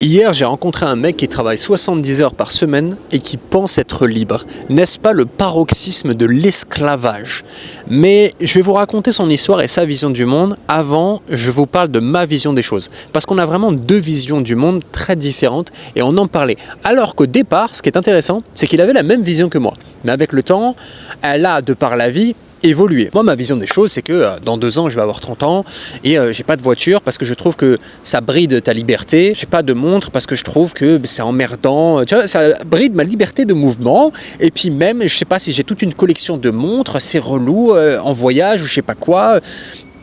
Hier, j'ai rencontré un mec qui travaille 70 heures par semaine et qui pense être libre. N'est-ce pas le paroxysme de l'esclavage? Mais je vais vous raconter son histoire et sa vision du monde. Avant, je vous parle de ma vision des choses. Parce qu'on a vraiment deux visions du monde très différentes et on en parlait. Alors qu'au départ, ce qui est intéressant, c'est qu'il avait la même vision que moi. Mais avec le temps, elle a, de par la vie, évoluer. Moi, ma vision des choses, c'est que dans 2 ans, je vais avoir 30 ans et j'ai pas de voiture parce que je trouve que ça bride ta liberté. J'ai pas de montre parce que je trouve que c'est emmerdant. Tu vois, ça bride ma liberté de mouvement. Et puis même, je sais pas si j'ai toute une collection de montres, c'est relou en voyage ou je sais pas quoi.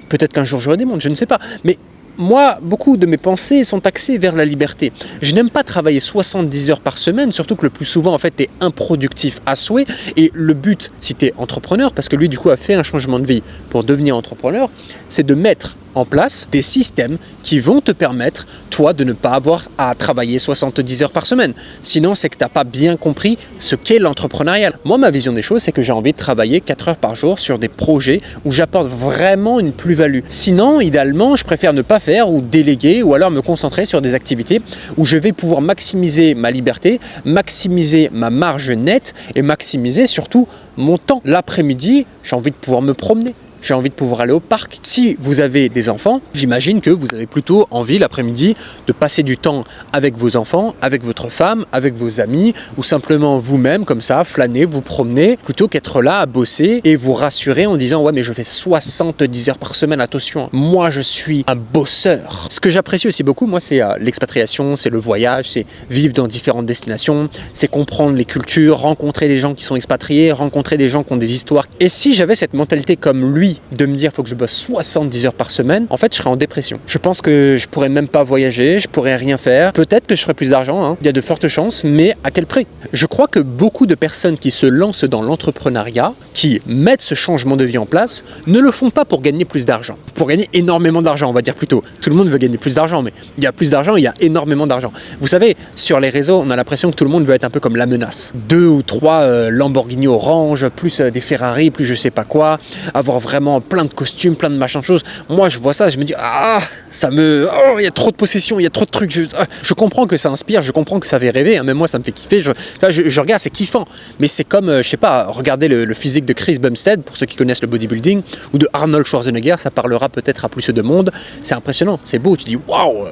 Peut-être qu'un jour j'aurai des montres, je ne sais pas. Mais moi, beaucoup de mes pensées sont axées vers la liberté. Je n'aime pas travailler 70 heures par semaine, surtout que le plus souvent, en fait, tu es improductif à souhait. Et le but, si tu es entrepreneur, parce que lui, du coup, a fait un changement de vie pour devenir entrepreneur, c'est de mettre en place des systèmes qui vont te permettre, toi, de ne pas avoir à travailler 70 heures par semaine. Sinon, c'est que tu n'as pas bien compris ce qu'est l'entrepreneuriat. Moi, ma vision des choses, c'est que j'ai envie de travailler 4 heures par jour sur des projets où j'apporte vraiment une plus-value. Sinon, idéalement, je préfère ne pas faire ou déléguer ou alors me concentrer sur des activités où je vais pouvoir maximiser ma liberté, maximiser ma marge nette et maximiser surtout mon temps. L'après-midi, j'ai envie de pouvoir me promener. J'ai envie de pouvoir aller au parc. Si vous avez des enfants, j'imagine que vous avez plutôt envie l'après-midi de passer du temps avec vos enfants, avec votre femme, avec vos amis ou simplement vous-même comme ça, flâner, vous promener plutôt qu'être là à bosser et vous rassurer en disant « Ouais mais je fais 70 heures par semaine, attention, moi je suis un bosseur ». Ce que j'apprécie aussi beaucoup, moi c'est l'expatriation, c'est le voyage, c'est vivre dans différentes destinations, c'est comprendre les cultures, rencontrer des gens qui sont expatriés, rencontrer des gens qui ont des histoires. Et si j'avais cette mentalité comme lui, de me dire faut que je bosse 70 heures par semaine, en fait je serais en dépression. Je pense que je pourrais même pas voyager, je pourrais rien faire. Peut-être que je ferais plus d'argent, hein. Il y a de fortes chances, mais à quel prix? Je crois que beaucoup de personnes qui se lancent dans l'entrepreneuriat, qui mettent ce changement de vie en place, ne le font pas pour gagner plus d'argent. Pour gagner énormément d'argent, on va dire plutôt. Tout le monde veut gagner plus d'argent, mais il y a plus d'argent, il y a énormément d'argent. Vous savez, sur les réseaux, on a l'impression que tout le monde veut être un peu comme la menace. 2 ou 3 Lamborghini orange, plus des Ferrari, plus je sais pas quoi, avoir vraiment plein de costumes, plein de machins choses. Moi, je vois ça, je me dis il y a trop de possessions, il y a trop de trucs. Je comprends que ça inspire, je comprends que ça fait rêver. Hein, même moi, ça me fait kiffer. Je regarde, c'est kiffant. Mais c'est comme, je sais pas, regardez le physique de Chris Bumstead, pour ceux qui connaissent le bodybuilding, ou de Arnold Schwarzenegger, ça parlera peut-être à plus de monde. C'est impressionnant, c'est beau. Tu dis waouh.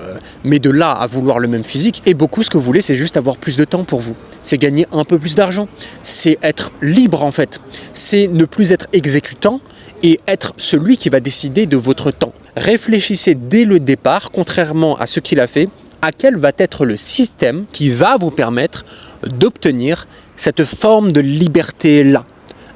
Mais de là à vouloir le même physique, et beaucoup, ce que vous voulez, c'est juste avoir plus de temps pour vous. C'est gagner un peu plus d'argent. C'est être libre en fait. C'est ne plus être exécutant et être celui qui va décider de votre temps. Réfléchissez dès le départ, contrairement à ce qu'il a fait, à quel va être le système qui va vous permettre d'obtenir cette forme de liberté-là.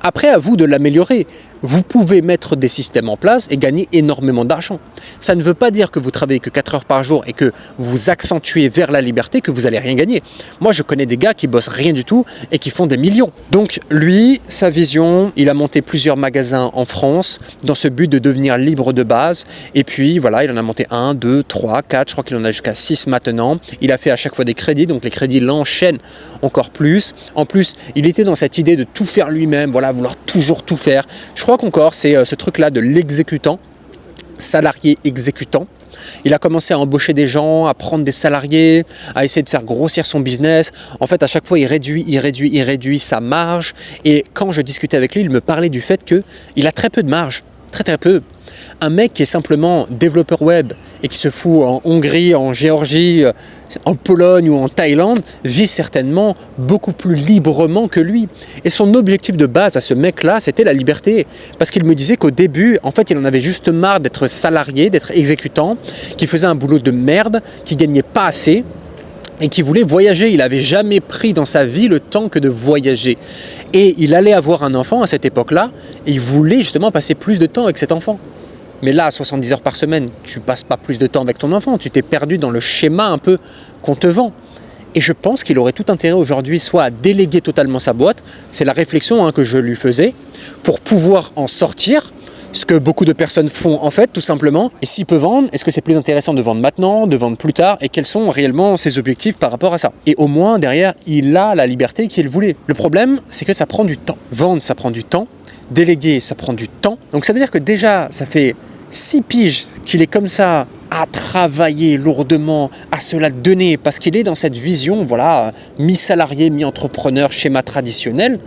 Après, à vous de l'améliorer. Vous pouvez mettre des systèmes en place et gagner énormément d'argent. Ça ne veut pas dire que vous travaillez que 4 heures par jour et que vous accentuez vers la liberté que vous n'allez rien gagner. Moi, je connais des gars qui bossent rien du tout et qui font des millions. Donc lui, sa vision, il a monté plusieurs magasins en France dans ce but de devenir libre de base. Et puis voilà, il en a monté 1, 2, 3, 4, je crois qu'il en a jusqu'à 6 maintenant. Il a fait à chaque fois des crédits, donc les crédits l'enchaînent encore plus. En plus, il était dans cette idée de tout faire lui-même, voilà, vouloir toujours tout faire. Je crois qu'encore, c'est ce truc-là de l'exécutant, salarié exécutant. Il a commencé à embaucher des gens, à prendre des salariés, à essayer de faire grossir son business. En fait, à chaque fois, il réduit sa marge. Et quand je discutais avec lui, il me parlait du fait qu'il a très peu de marge, très peu. Un mec qui est simplement développeur web et qui se fout en Hongrie, en Géorgie, en Pologne ou en Thaïlande, vit certainement beaucoup plus librement que lui. Et son objectif de base à ce mec-là, c'était la liberté. Parce qu'il me disait qu'au début, en fait, il en avait juste marre d'être salarié, d'être exécutant, qui faisait un boulot de merde, qui gagnait pas assez et qui voulait voyager. Il n'avait jamais pris dans sa vie le temps que de voyager. Et il allait avoir un enfant à cette époque-là et il voulait justement passer plus de temps avec cet enfant. Mais là, à 70 heures par semaine, tu passes pas plus de temps avec ton enfant. Tu t'es perdu dans le schéma un peu qu'on te vend. Et je pense qu'il aurait tout intérêt aujourd'hui soit à déléguer totalement sa boîte, c'est la réflexion que je lui faisais, pour pouvoir en sortir, ce que beaucoup de personnes font en fait, tout simplement. Et s'il peut vendre, est-ce que c'est plus intéressant de vendre maintenant, de vendre plus tard, et quels sont réellement ses objectifs par rapport à ça? Et au moins, derrière, il a la liberté qu'il voulait. Le problème, c'est que ça prend du temps. Vendre, ça prend du temps. Déléguer, ça prend du temps. Donc ça veut dire que déjà, ça fait 6 piges qu'il est comme ça à travailler lourdement, à se la donner, parce qu'il est dans cette vision, voilà, mi-salarié, mi-entrepreneur, schéma traditionnel.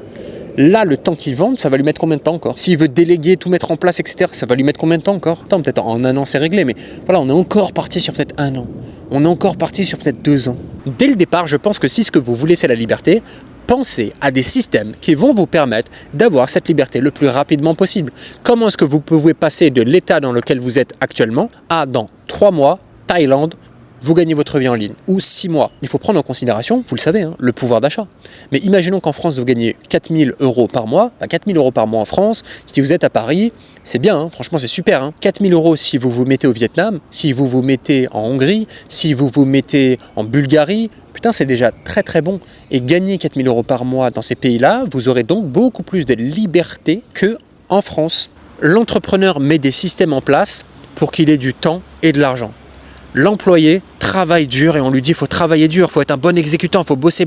Là, le temps qu'il vende, ça va lui mettre combien de temps encore? S'il veut déléguer, tout mettre en place, etc., ça va lui mettre combien de temps encore? Attends, peut-être en un an, c'est réglé, mais voilà, on est encore parti sur peut-être un an. On est encore parti sur peut-être 2 ans. Dès le départ, je pense que si ce que vous voulez, c'est la liberté, pensez à des systèmes qui vont vous permettre d'avoir cette liberté le plus rapidement possible. Comment est-ce que vous pouvez passer de l'état dans lequel vous êtes actuellement à dans 3 mois, Thaïlande, vous gagnez votre vie en ligne, ou 6 mois. Il faut prendre en considération, vous le savez, hein, le pouvoir d'achat. Mais imaginons qu'en France, vous gagnez 4 000 € par mois. 4 000 € par mois en France, si vous êtes à Paris, c'est bien, hein, franchement c'est super. Hein. 4 000 € si vous vous mettez au Vietnam, si vous vous mettez en Hongrie, si vous vous mettez en Bulgarie, putain c'est déjà très très bon. Et gagner 4 000 € par mois dans ces pays-là, vous aurez donc beaucoup plus de liberté qu'en France. L'entrepreneur met des systèmes en place pour qu'il ait du temps et de l'argent. L'employé travaille dur et on lui dit il faut travailler dur, il faut être un bon exécutant, il faut bosser.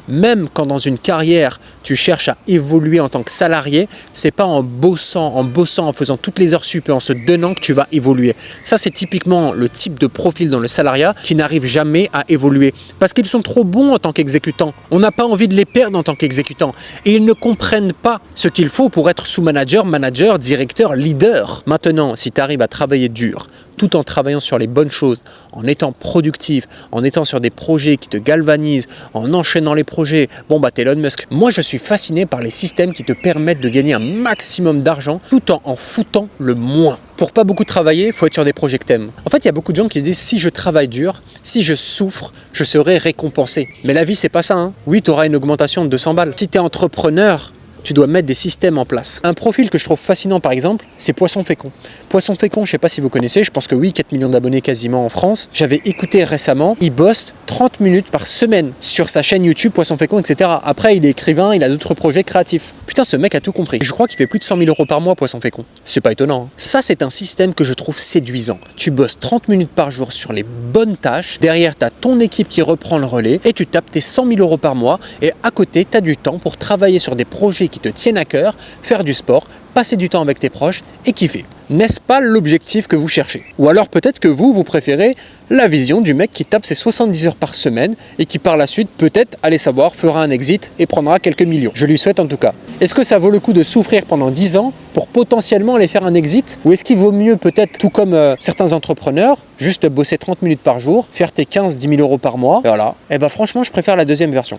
Même quand dans une carrière, tu cherches à évoluer en tant que salarié, c'est pas en bossant, en faisant toutes les heures sup et en se donnant que tu vas évoluer. Ça, c'est typiquement le type de profil dans le salariat qui n'arrive jamais à évoluer parce qu'ils sont trop bons en tant qu'exécutants. On n'a pas envie de les perdre en tant qu'exécutants et ils ne comprennent pas ce qu'il faut pour être sous-manager, manager, directeur, leader. Maintenant, si tu arrives à travailler dur, tout en travaillant sur les bonnes choses, en étant productif, en étant sur des projets qui te galvanisent, en enchaînant les projets, t'es Elon Musk. Moi, je suis fasciné par les systèmes qui te permettent de gagner un maximum d'argent tout en foutant le moins. Pour pas beaucoup travailler, il faut être sur des projets que t'aimes. En fait, il y a beaucoup de gens qui se disent si je travaille dur, si je souffre, je serai récompensé. Mais la vie, c'est pas ça. Oui, tu auras une augmentation de 200 balles. Si tu es entrepreneur, tu dois mettre des systèmes en place. Un profil que je trouve fascinant par exemple, c'est Poisson Fécond. Poisson Fécond, je ne sais pas si vous connaissez, je pense que oui, 4 millions d'abonnés quasiment en France. J'avais écouté récemment, il bosse 30 minutes par semaine sur sa chaîne YouTube Poisson Fécond, etc. Après, il est écrivain, il a d'autres projets créatifs. Putain, ce mec a tout compris. Je crois qu'il fait plus de 100 000 € par mois, Poisson Fécond. C'est pas étonnant. Ça, c'est un système que je trouve séduisant. Tu bosses 30 minutes par jour sur les bonnes tâches. Derrière, tu as ton équipe qui reprend le relais et tu tapes tes 100 000 € par mois. Et à côté, tu as du temps pour travailler sur des projets qui te tiennent à cœur, faire du sport, passer du temps avec tes proches et kiffer. N'est-ce pas l'objectif que vous cherchez? Ou alors peut-être que vous préférez la vision du mec qui tape ses 70 heures par semaine et qui par la suite, peut-être, allez savoir, fera un exit et prendra quelques millions. Je lui souhaite en tout cas. Est-ce que ça vaut le coup de souffrir pendant 10 ans pour potentiellement aller faire un exit? Ou est-ce qu'il vaut mieux peut-être, tout comme certains entrepreneurs, juste bosser 30 minutes par jour, faire tes 15-10 000 € par mois, et voilà. Franchement, je préfère la deuxième version.